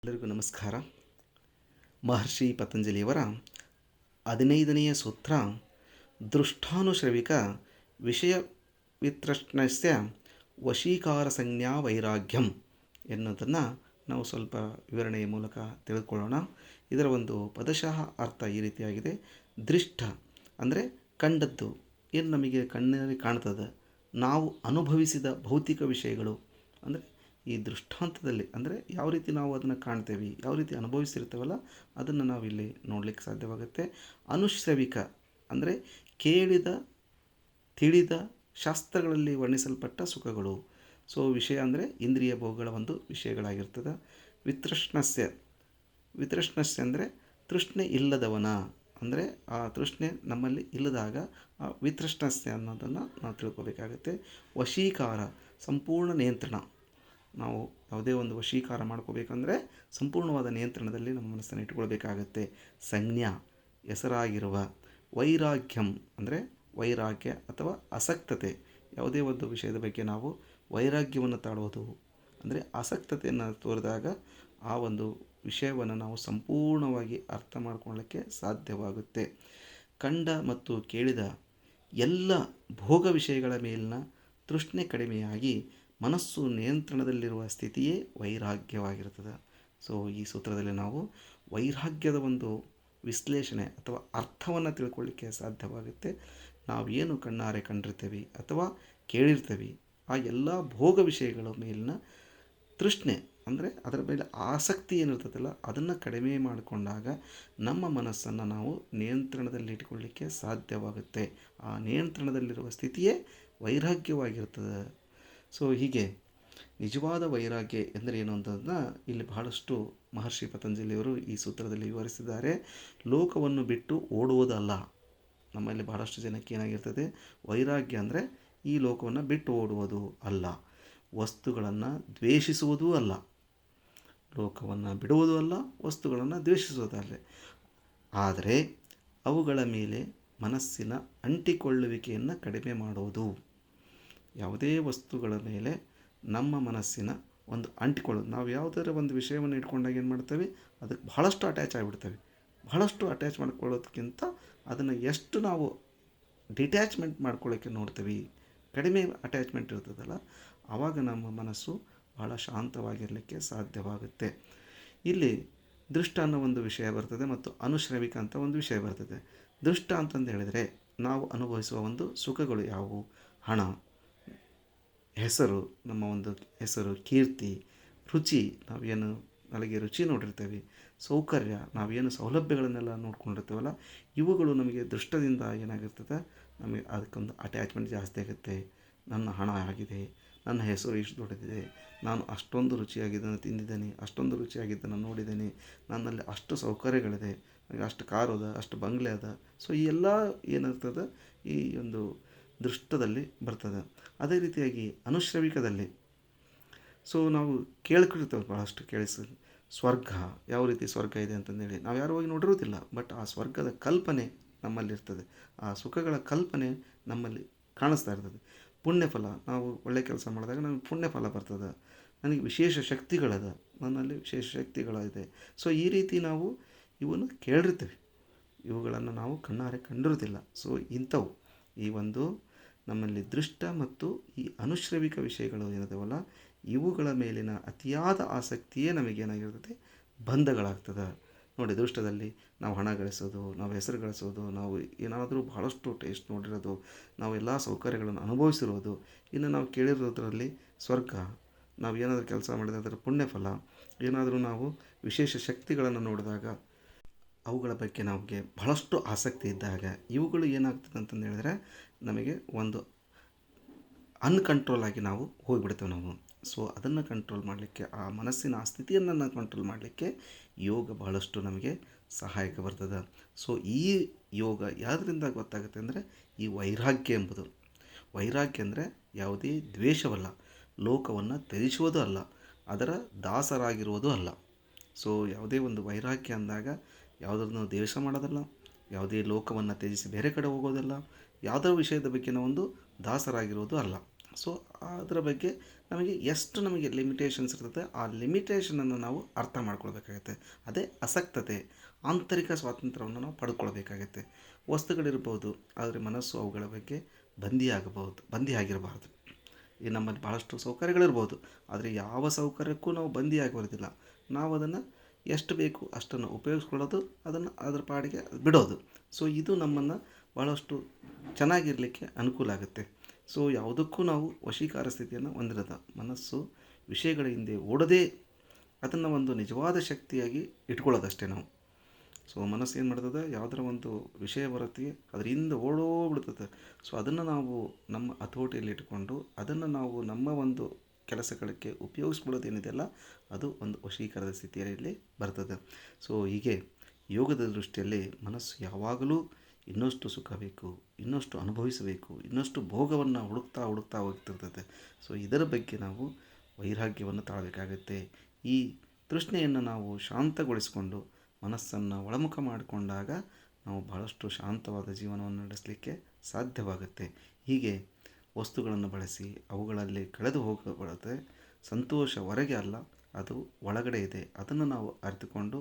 ಎಲ್ಲರಿಗೂ ನಮಸ್ಕಾರ. ಮಹರ್ಷಿ ಪತಂಜಲಿಯವರ 15ನೆಯ ಸೂತ್ರ ದೃಷ್ಟಾನುಶ್ರವಿಕ ವಿಷಯ ವಿತೃಷ್ಣಸ್ಯ ವಶೀಕಾರ ಸಂಜ್ಞಾ ವೈರಾಗ್ಯಂ ಎನ್ನುವುದನ್ನು ನಾವು ಸ್ವಲ್ಪ ವಿವರಣೆಯ ಮೂಲಕ ತಿಳಿದುಕೊಳ್ಳೋಣ. ಇದರ ಒಂದು ಪದಶಃ ಅರ್ಥ ಈ ರೀತಿಯಾಗಿದೆ. ದೃಷ್ಟ ಅಂದರೆ ಕಂಡದ್ದು, ಏನು ನಮಗೆ ಕಣ್ಣಿನಲ್ಲಿ ಕಾಣ್ತದೆ, ನಾವು ಅನುಭವಿಸಿದ ಭೌತಿಕ ವಿಷಯಗಳು. ಅಂದರೆ ಈ ದೃಷ್ಟಾಂತದಲ್ಲಿ ಅಂದರೆ ಯಾವ ರೀತಿ ನಾವು ಅದನ್ನು ಕಾಣ್ತೇವೆ, ಯಾವ ರೀತಿ ಅನುಭವಿಸಿರ್ತೇವಲ್ಲ ಅದನ್ನು ನಾವಿಲ್ಲಿ ನೋಡಲಿಕ್ಕೆ ಸಾಧ್ಯವಾಗುತ್ತೆ. ಅನುಶ್ರವಿಕ ಅಂದರೆ ಕೇಳಿದ ತಿಳಿದ ಶಾಸ್ತ್ರಗಳಲ್ಲಿ ವರ್ಣಿಸಲ್ಪಟ್ಟ ಸುಖಗಳು. ಸೊ ವಿಷಯ ಅಂದರೆ ಇಂದ್ರಿಯ ಭೋಗಗಳ ಒಂದು ವಿಷಯಗಳಾಗಿರ್ತದೆ. ವಿತೃಷ್ಣಸ್ಯ ಅಂದರೆ ತೃಷ್ಣೆ ಇಲ್ಲದವನ, ಅಂದರೆ ಆ ತೃಷ್ಣೆ ನಮ್ಮಲ್ಲಿ ಇಲ್ಲದಾಗ ಆ ವಿತೃಷ್ಣಸ್ಯ ಅನ್ನೋದನ್ನು ನಾವು ತಿಳ್ಕೊಬೇಕಾಗುತ್ತೆ. ವಶೀಕಾರ ಸಂಪೂರ್ಣ ನಿಯಂತ್ರಣ. ನಾವು ಯಾವುದೇ ಒಂದು ವಶೀಕಾರ ಮಾಡ್ಕೋಬೇಕಂದ್ರೆ ಸಂಪೂರ್ಣವಾದ ನಿಯಂತ್ರಣದಲ್ಲಿ ನಮ್ಮ ಮನಸ್ಸನ್ನು ಇಟ್ಕೊಳ್ಬೇಕಾಗತ್ತೆ. ಸಂಜ್ಞಾ ಹೆಸರಾಗಿರುವ. ವೈರಾಗ್ಯಂ ಅಂದರೆ ವೈರಾಗ್ಯ ಅಥವಾ ಆಸಕ್ತತೆ. ಯಾವುದೇ ಒಂದು ವಿಷಯದ ಬಗ್ಗೆ ನಾವು ವೈರಾಗ್ಯವನ್ನು ತಾಳುವುದು ಅಂದರೆ ಆಸಕ್ತತೆಯನ್ನು ತೋರಿದಾಗ ಆ ಒಂದು ವಿಷಯವನ್ನು ನಾವು ಸಂಪೂರ್ಣವಾಗಿ ಅರ್ಥ ಮಾಡ್ಕೊಳ್ಳೋಕ್ಕೆ ಸಾಧ್ಯವಾಗುತ್ತೆ. ಕಂಡ ಮತ್ತು ಕೇಳಿದ ಎಲ್ಲ ಭೋಗ ವಿಷಯಗಳ ಮೇಲಿನ ತೃಷ್ಣೆ ಕಡಿಮೆಯಾಗಿ ಮನಸ್ಸು ನಿಯಂತ್ರಣದಲ್ಲಿರುವ ಸ್ಥಿತಿಯೇ ವೈರಾಗ್ಯವಾಗಿರ್ತದೆ. ಸೊ ಈ ಸೂತ್ರದಲ್ಲಿ ನಾವು ವೈರಾಗ್ಯದ ಒಂದು ವಿಶ್ಲೇಷಣೆ ಅಥವಾ ಅರ್ಥವನ್ನು ತಿಳ್ಕೊಳ್ಳಿಕ್ಕೆ ಸಾಧ್ಯವಾಗುತ್ತೆ. ನಾವು ಏನು ಕಣ್ಣಾರೆ ಕಂಡಿರ್ತೀವಿ ಅಥವಾ ಕೇಳಿರ್ತೀವಿ ಆ ಎಲ್ಲ ಭೋಗ ವಿಷಯಗಳ ಮೇಲಿನ ತೃಷ್ಣೆ ಅಂದರೆ ಅದರ ಮೇಲೆ ಆಸಕ್ತಿ ಏನಿರ್ತದಲ್ಲ ಅದನ್ನು ಕಡಿಮೆ ಮಾಡಿಕೊಂಡಾಗ ನಮ್ಮ ಮನಸ್ಸನ್ನು ನಾವು ನಿಯಂತ್ರಣದಲ್ಲಿ ಇಟ್ಕೊಳ್ಳಿಕ್ಕೆ ಸಾಧ್ಯವಾಗುತ್ತೆ. ಆ ನಿಯಂತ್ರಣದಲ್ಲಿರುವ ಸ್ಥಿತಿಯೇ ವೈರಾಗ್ಯವಾಗಿರ್ತದೆ. ಸೊ ಹೀಗೆ ನಿಜವಾದ ವೈರಾಗ್ಯ ಎಂದರೆ ಏನು ಅಂತಂದನ್ನ ಇಲ್ಲಿ ಬಹಳಷ್ಟು ಮಹರ್ಷಿ ಪತಂಜಲಿಯವರು ಈ ಸೂತ್ರದಲ್ಲಿ ವಿವರಿಸಿದ್ದಾರೆ. ಲೋಕವನ್ನು ಬಿಟ್ಟು ಓಡುವುದಲ್ಲ. ನಮ್ಮಲ್ಲಿ ಬಹಳಷ್ಟು ಜನಕ್ಕೆ ಏನಾಗಿರ್ತದೆ, ವೈರಾಗ್ಯ ಅಂದರೆ ಈ ಲೋಕವನ್ನು ಬಿಟ್ಟು ಓಡುವುದು ಅಲ್ಲ, ವಸ್ತುಗಳನ್ನು ದ್ವೇಷಿಸುವುದೂ ಅಲ್ಲ, ಲೋಕವನ್ನು ಬಿಡುವುದೂ ಅಲ್ಲ, ವಸ್ತುಗಳನ್ನು ದ್ವೇಷಿಸುವುದಲ್ಲ. ಆದರೆ ಅವುಗಳ ಮೇಲೆ ಮನಸ್ಸಿನ ಅಂಟಿಕೊಳ್ಳುವಿಕೆಯನ್ನು ಕಡಿಮೆ ಮಾಡುವುದು. ಯಾವುದೇ ವಸ್ತುಗಳ ಮೇಲೆ ನಮ್ಮ ಮನಸ್ಸಿನ ಒಂದು ಅಂಟಿಕೊಳ್ಳೋದು. ನಾವು ಯಾವುದರ ಒಂದು ವಿಷಯವನ್ನು ಇಟ್ಕೊಂಡಾಗ ಏನು ಮಾಡ್ತೇವೆ, ಅದಕ್ಕೆ ಬಹಳಷ್ಟು ಅಟ್ಯಾಚ್ ಆಗಿಬಿಡ್ತೇವೆ. ಬಹಳಷ್ಟು ಅಟ್ಯಾಚ್ ಮಾಡ್ಕೊಳ್ಳೋದಕ್ಕಿಂತ ಅದನ್ನು ಎಷ್ಟು ನಾವು ಡಿಟ್ಯಾಚ್ಮೆಂಟ್ ಮಾಡ್ಕೊಳ್ಳೋಕ್ಕೆ ನೋಡ್ತೀವಿ, ಕಡಿಮೆ ಅಟ್ಯಾಚ್ಮೆಂಟ್ ಇರ್ತದಲ್ಲ, ಆವಾಗ ನಮ್ಮ ಮನಸ್ಸು ಬಹಳ ಶಾಂತವಾಗಿರಲಿಕ್ಕೆ ಸಾಧ್ಯವಾಗುತ್ತೆ. ಇಲ್ಲಿ ದೃಷ್ಟ ಅನ್ನೋ ಒಂದು ವಿಷಯ ಬರ್ತದೆ ಮತ್ತು ಅನುಶ್ರವಿಕ ಅಂತ ಒಂದು ವಿಷಯ ಬರ್ತದೆ. ದೃಷ್ಟ ಅಂತಂದು ಹೇಳಿದರೆ ನಾವು ಅನುಭವಿಸುವ ಒಂದು ಸುಖಗಳು ಯಾವುವು, ಹಣ, ಹೆಸರು, ನಮ್ಮ ಒಂದು ಹೆಸರು, ಕೀರ್ತಿ, ರುಚಿ, ನಾವೇನು ನನಗೆ ರುಚಿ ನೋಡಿರ್ತೇವೆ, ಸೌಕರ್ಯ, ನಾವೇನು ಸೌಲಭ್ಯಗಳನ್ನೆಲ್ಲ ನೋಡ್ಕೊಂಡಿರ್ತೇವಲ್ಲ, ಇವುಗಳು ನಮಗೆ ದೃಷ್ಟದಿಂದ ಏನಾಗಿರ್ತದೆ, ನಮಗೆ ಅದಕ್ಕೊಂದು ಅಟ್ಯಾಚ್ಮೆಂಟ್ ಜಾಸ್ತಿ ಆಗುತ್ತೆ. ನನ್ನ ಹಣ ಆಗಿದೆ, ನನ್ನ ಹೆಸರು ಇಷ್ಟು ದೊಡ್ಡದಿದೆ, ನಾನು ಅಷ್ಟೊಂದು ರುಚಿಯಾಗಿದ್ದನ್ನು ತಿಂದಿದ್ದೇನೆ, ಅಷ್ಟೊಂದು ರುಚಿಯಾಗಿದ್ದನ್ನು ನೋಡಿದ್ದೇನೆ, ನನ್ನಲ್ಲಿ ಅಷ್ಟು ಸೌಕರ್ಯಗಳಿದೆ, ನನಗೆ ಅಷ್ಟು ಕಾರು ಅದ, ಅಷ್ಟು ಬಂಗ್ಲೆ ಅದ. ಸೊ ಈ ಎಲ್ಲ ಏನಿರ್ತದೆ ಈ ಒಂದು ದೃಷ್ಟದಲ್ಲಿ ಬರ್ತದೆ. ಅದೇ ರೀತಿಯಾಗಿ ಅನುಶ್ರವಿಕದಲ್ಲಿ ಸೊ ನಾವು ಕೇಳ್ಕೊಂಡಿರ್ತೇವೆ, ಭಾಳಷ್ಟು ಸ್ವರ್ಗ, ಯಾವ ರೀತಿ ಸ್ವರ್ಗ ಇದೆ ಅಂತಂದೇಳಿ ನಾವು ಯಾರು ಹೋಗಿ ನೋಡಿರೋದಿಲ್ಲ. ಬಟ್ ಆ ಸ್ವರ್ಗದ ಕಲ್ಪನೆ ನಮ್ಮಲ್ಲಿರ್ತದೆ, ಆ ಸುಖಗಳ ಕಲ್ಪನೆ ನಮ್ಮಲ್ಲಿ ಕಾಣಿಸ್ತಾ ಇರ್ತದೆ. ಪುಣ್ಯಫಲ, ನಾವು ಒಳ್ಳೆಯ ಕೆಲಸ ಮಾಡಿದಾಗ ನಮಗೆ ಪುಣ್ಯಫಲ ಬರ್ತದೆ, ನನಗೆ ವಿಶೇಷ ಶಕ್ತಿಗಳದ, ನನ್ನಲ್ಲಿ ವಿಶೇಷ ಶಕ್ತಿಗಳಿದೆ. ಸೊ ಈ ರೀತಿ ನಾವು ಇವನ್ನು ಕೇಳಿರ್ತೀವಿ, ಇವುಗಳನ್ನು ನಾವು ಕಣ್ಣಾರೆ ಕಂಡಿರೋದಿಲ್ಲ. ಸೊ ಇಂಥವು ಈ ಒಂದು ನಮ್ಮಲ್ಲಿ ದೃಷ್ಟ ಮತ್ತು ಈ ಅನುಶ್ರವಿಕ ವಿಷಯಗಳು ಏನಿದಾವಲ್ಲ ಇವುಗಳ ಮೇಲಿನ ಅತಿಯಾದ ಆಸಕ್ತಿಯೇ ನಮಗೇನಾಗಿರ್ತದೆ, ಬಂಧಗಳಾಗ್ತದೆ. ನೋಡಿ, ದೃಷ್ಟದಲ್ಲಿ ನಾವು ಹಣ ಗಳಿಸೋದು, ನಾವು ಹೆಸರು ಗಳಿಸೋದು, ನಾವು ಏನಾದರೂ ಬಹಳಷ್ಟು ಟೇಸ್ಟ್ ನೋಡಿರೋದು, ನಾವು ಎಲ್ಲ ಸೌಕರ್ಯಗಳನ್ನು ಅನುಭವಿಸಿರೋದು, ಇನ್ನು ನಾವು ಕೇಳಿರೋದ್ರಲ್ಲಿ ಸ್ವರ್ಗ, ನಾವು ಏನಾದರೂ ಕೆಲಸ ಮಾಡಿದರೆ ಅದರ ಪುಣ್ಯಫಲ, ಏನಾದರೂ ನಾವು ವಿಶೇಷ ಶಕ್ತಿಗಳನ್ನು ನೋಡಿದಾಗ ಅವುಗಳ ಬಗ್ಗೆ ನಮಗೆ ಬಹಳಷ್ಟು ಆಸಕ್ತಿ ಇದ್ದಾಗ ಇವುಗಳು ಏನಾಗ್ತದೆ ಅಂತಂದು ಹೇಳಿದ್ರೆ ನಮಗೆ ಒಂದು ಅನ್ಕಂಟ್ರೋಲ್ ಆಗಿ ನಾವು ಹೋಗಿಬಿಡ್ತೇವೆ ನಾವು. ಸೊ ಅದನ್ನು ಕಂಟ್ರೋಲ್ ಮಾಡಲಿಕ್ಕೆ, ಆ ಮನಸ್ಸಿನ ಆ ಸ್ಥಿತಿಯನ್ನು ಕಂಟ್ರೋಲ್ ಮಾಡಲಿಕ್ಕೆ ಯೋಗ ಬಹಳಷ್ಟು ನಮಗೆ ಸಹಾಯಕ ಬರ್ತದೆ. ಸೊ ಈ ಯೋಗ ಯಾವುದರಿಂದ ಗೊತ್ತಾಗುತ್ತೆ ಅಂದರೆ ಈ ವೈರಾಗ್ಯ ಎಂಬುದು. ವೈರಾಗ್ಯ ಅಂದರೆ ಯಾವುದೇ ದ್ವೇಷವಲ್ಲ, ಲೋಕವನ್ನು ತ್ಯಜಿಸುವುದೂ ಅಲ್ಲ, ಅದರ ದಾಸರಾಗಿರುವುದೂ ಅಲ್ಲ. ಸೊ ಯಾವುದೇ ಒಂದು ವೈರಾಗ್ಯ ಅಂದಾಗ ಯಾವುದನ್ನು ದ್ವೇಷ ಮಾಡೋದಲ್ಲ, ಯಾವುದೇ ಲೋಕವನ್ನು ತ್ಯಜಿಸಿ ಬೇರೆ ಕಡೆ ಹೋಗೋದಲ್ಲ, ಯಾವುದೋ ವಿಷಯದ ಬಗ್ಗೆ ಒಂದು ದಾಸರಾಗಿರೋದು ಅಲ್ಲ. ಸೊ ಅದರ ಬಗ್ಗೆ ನಮಗೆ ಲಿಮಿಟೇಷನ್ಸ್ ಇರ್ತದೆ, ಆ ಲಿಮಿಟೇಷನನ್ನು ನಾವು ಅರ್ಥ ಮಾಡ್ಕೊಳ್ಬೇಕಾಗತ್ತೆ. ಅದೇ ಅಸಕ್ತತೆ, ಆಂತರಿಕ ಸ್ವಾತಂತ್ರ್ಯವನ್ನು ನಾವು ಪಡ್ಕೊಳ್ಬೇಕಾಗತ್ತೆ. ವಸ್ತುಗಳಿರ್ಬೋದು, ಆದರೆ ಮನಸ್ಸು ಅವುಗಳ ಬಗ್ಗೆ ಬಂದಿಯಾಗಿರಬಾರ್ದು. ಈ ನಮ್ಮಲ್ಲಿ ಭಾಳಷ್ಟು ಸೌಕರ್ಯಗಳಿರ್ಬೋದು, ಆದರೆ ಯಾವ ಸೌಕರ್ಯಕ್ಕೂ ನಾವು ಬಂದಿಯಾಗಿರೋದಿಲ್ಲ. ನಾವು ಅದನ್ನು ಎಷ್ಟು ಬೇಕು ಅಷ್ಟನ್ನು ಉಪಯೋಗಿಸ್ಕೊಳ್ಳೋದು, ಅದನ್ನು ಅದರ ಪಾಡಿಗೆ ಬಿಡೋದು. ಸೊ ಇದು ನಮ್ಮನ್ನು ಭಾಳಷ್ಟು ಚೆನ್ನಾಗಿರಲಿಕ್ಕೆ ಅನುಕೂಲ ಆಗುತ್ತೆ. ಸೊ ಯಾವುದಕ್ಕೂ ನಾವು ವಶೀಕಾರ ಸ್ಥಿತಿಯನ್ನು ಹೊಂದಿರೋದ ಮನಸ್ಸು ವಿಷಯಗಳ ಹಿಂದೆ ಓಡದೇ ಅದನ್ನು ಒಂದು ನಿಜವಾದ ಶಕ್ತಿಯಾಗಿ ಇಟ್ಕೊಳ್ಳೋದಷ್ಟೇ ನಾವು. ಸೊ ಮನಸ್ಸು ಏನು ಮಾಡ್ತದೆ, ಯಾವುದರ ಒಂದು ವಿಷಯ ಬರುತ್ತೆ ಅದರಿಂದ ಓಡೋಗ್ಬಿಡ್ತದೆ. ಸೊ ಅದನ್ನು ನಾವು ನಮ್ಮ ಹತೋಟಿಯಲ್ಲಿ ಇಟ್ಕೊಂಡು ಅದನ್ನು ನಾವು ನಮ್ಮ ಒಂದು ಕೆಲಸಗಳಿಗೆ ಉಪಯೋಗಿಸ್ಕೊಳ್ಳೋದೇನಿದೆಯಲ್ಲ, ಅದು ಒಂದು ವಶೀಕರಣದ ಸ್ಥಿತಿಯಲ್ಲಿ ಬರ್ತದೆ. ಸೊ ಹೀಗೆ ಯೋಗದ ದೃಷ್ಟಿಯಲ್ಲಿ ಮನಸ್ಸು ಯಾವಾಗಲೂ ಇನ್ನಷ್ಟು ಸುಖ ಬೇಕು, ಇನ್ನಷ್ಟು ಅನುಭವಿಸಬೇಕು, ಇನ್ನಷ್ಟು ಭೋಗವನ್ನು ಹುಡುಕ್ತಾ ಹೋಗ್ತಿರ್ತದೆ. ಸೊ ಇದರ ಬಗ್ಗೆ ನಾವು ವೈರಾಗ್ಯವನ್ನು ತಾಳಬೇಕಾಗತ್ತೆ. ಈ ತೃಷ್ಣೆಯನ್ನು ನಾವು ಶಾಂತಗೊಳಿಸಿಕೊಂಡು ಮನಸ್ಸನ್ನು ಒಳಮುಖ ಮಾಡಿಕೊಂಡಾಗ ನಾವು ಬಹಳಷ್ಟು ಶಾಂತವಾದ ಜೀವನವನ್ನು ನಡೆಸಲಿಕ್ಕೆ ಸಾಧ್ಯವಾಗುತ್ತೆ. ಹೀಗೆ ವಸ್ತುಗಳನ್ನು ಬಳಸಿ ಅವುಗಳಲ್ಲಿ ಕಳೆದು ಹೋಗಬಾರದೆ. ಸಂತೋಷ ಹೊರಗೆ ಅಲ್ಲ, ಅದು ಒಳಗಡೆ ಇದೆ. ಅದನ್ನು ನಾವು ಅರಿತುಕೊಂಡು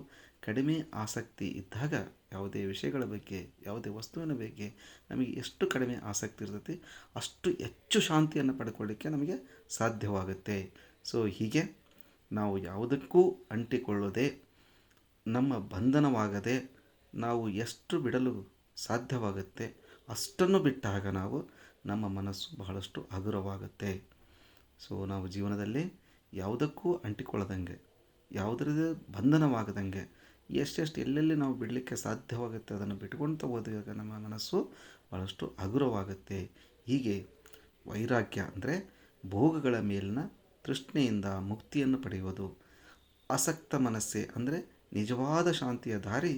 ಕಡಿಮೆ ಆಸಕ್ತಿ ಇದ್ದಾಗ ಯಾವುದೇ ವಿಷಯಗಳ ಬಗ್ಗೆ, ಯಾವುದೇ ವಸ್ತುವಿನ ಬಗ್ಗೆ ನಮಗೆ ಎಷ್ಟು ಕಡಿಮೆ ಆಸಕ್ತಿ ಇರ್ತೈತಿ ಅಷ್ಟು ಹೆಚ್ಚು ಶಾಂತಿಯನ್ನು ಪಡ್ಕೊಳ್ಳಿಕ್ಕೆ ನಮಗೆ ಸಾಧ್ಯವಾಗುತ್ತೆ. ಸೊ ಹೀಗೆ ನಾವು ಯಾವುದಕ್ಕೂ ಅಂಟಿಕೊಳ್ಳದೆ, ನಮ್ಮ ಬಂಧನವಾಗದೆ ನಾವು ಎಷ್ಟು ಬಿಡಲು ಸಾಧ್ಯವಾಗುತ್ತೆ ಅಷ್ಟನ್ನು ಬಿಟ್ಟಾಗ ನಮ್ಮ ಮನಸ್ಸು ಬಹಳಷ್ಟು ಹಗುರವಾಗುತ್ತೆ. ಸೊ ನಾವು ಜೀವನದಲ್ಲಿ ಯಾವುದಕ್ಕೂ ಅಂಟಿಕೊಳ್ಳದಂಗೆ, ಯಾವುದರದ್ದು ಬಂಧನವಾಗದಂಗೆ ಎಷ್ಟೆಷ್ಟು ಎಲ್ಲೆಲ್ಲಿ ನಾವು ಬಿಡಲಿಕ್ಕೆ ಸಾಧ್ಯವಾಗುತ್ತೆ ಅದನ್ನು ಬಿಟ್ಕೊಳ್ತಾ ಹೋದಾಗ ನಮ್ಮ ಮನಸ್ಸು ಭಾಳಷ್ಟು ಹಗುರವಾಗುತ್ತೆ. ಹೀಗೆ ವೈರಾಗ್ಯ ಅಂದರೆ ಭೋಗಗಳ ಮೇಲಿನ ತೃಷ್ಣೆಯಿಂದ ಮುಕ್ತಿಯನ್ನು ಪಡೆಯುವುದು. ಆಸಕ್ತ ಮನಸ್ಸೇ ಅಂದರೆ ನಿಜವಾದ ಶಾಂತಿಯ ದಾರಿ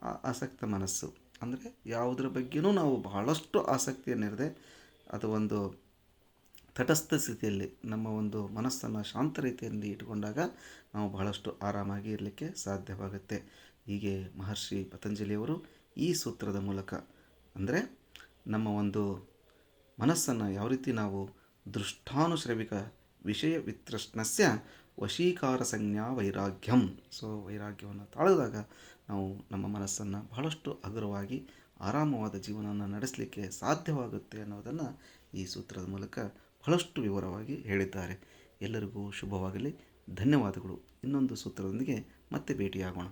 ಆ ಆಸಕ್ತ ಮನಸ್ಸು. ಅಂದರೆ ಯಾವುದರ ಬಗ್ಗೆಯೂ ನಾವು ಬಹಳಷ್ಟು ಆಸಕ್ತಿಯನ್ನಿರದೆ ಅದು ಒಂದು ತಟಸ್ಥ ಸ್ಥಿತಿಯಲ್ಲಿ ನಮ್ಮ ಒಂದು ಮನಸ್ಸನ್ನು ಶಾಂತ ರೀತಿಯಲ್ಲಿ ಇಟ್ಟುಕೊಂಡಾಗ ನಾವು ಬಹಳಷ್ಟು ಆರಾಮಾಗಿ ಇರಲಿಕ್ಕೆ ಸಾಧ್ಯವಾಗುತ್ತೆ. ಹೀಗೆ ಮಹರ್ಷಿ ಪತಂಜಲಿಯವರು ಈ ಸೂತ್ರದ ಮೂಲಕ ಅಂದರೆ ನಮ್ಮ ಒಂದು ಮನಸ್ಸನ್ನು ಯಾವ ರೀತಿ ನಾವು ದೃಷ್ಟಾನುಶ್ರವಿಕ ವಿಷಯ ವಿತೃಷ್ಣಸ್ಯ ವಶೀಕಾರ ಸಂಜ್ಞಾ ವೈರಾಗ್ಯಂ. ಸೊ ವೈರಾಗ್ಯವನ್ನು ತಾಳಿದಾಗ ನಾವು ನಮ್ಮ ಮನಸ್ಸನ್ನು ಬಹಳಷ್ಟು ಹಗುರವಾಗಿ ಆರಾಮವಾದ ಜೀವನವನ್ನು ನಡೆಸಲಿಕ್ಕೆ ಸಾಧ್ಯವಾಗುತ್ತೆ ಅನ್ನೋದನ್ನು ಈ ಸೂತ್ರದ ಮೂಲಕ ಬಹಳಷ್ಟು ವಿವರವಾಗಿ ಹೇಳಿದ್ದಾರೆ. ಎಲ್ಲರಿಗೂ ಶುಭವಾಗಲಿ. ಧನ್ಯವಾದಗಳು. ಇನ್ನೊಂದು ಸೂತ್ರದೊಂದಿಗೆ ಮತ್ತೆ ಭೇಟಿಯಾಗೋಣ.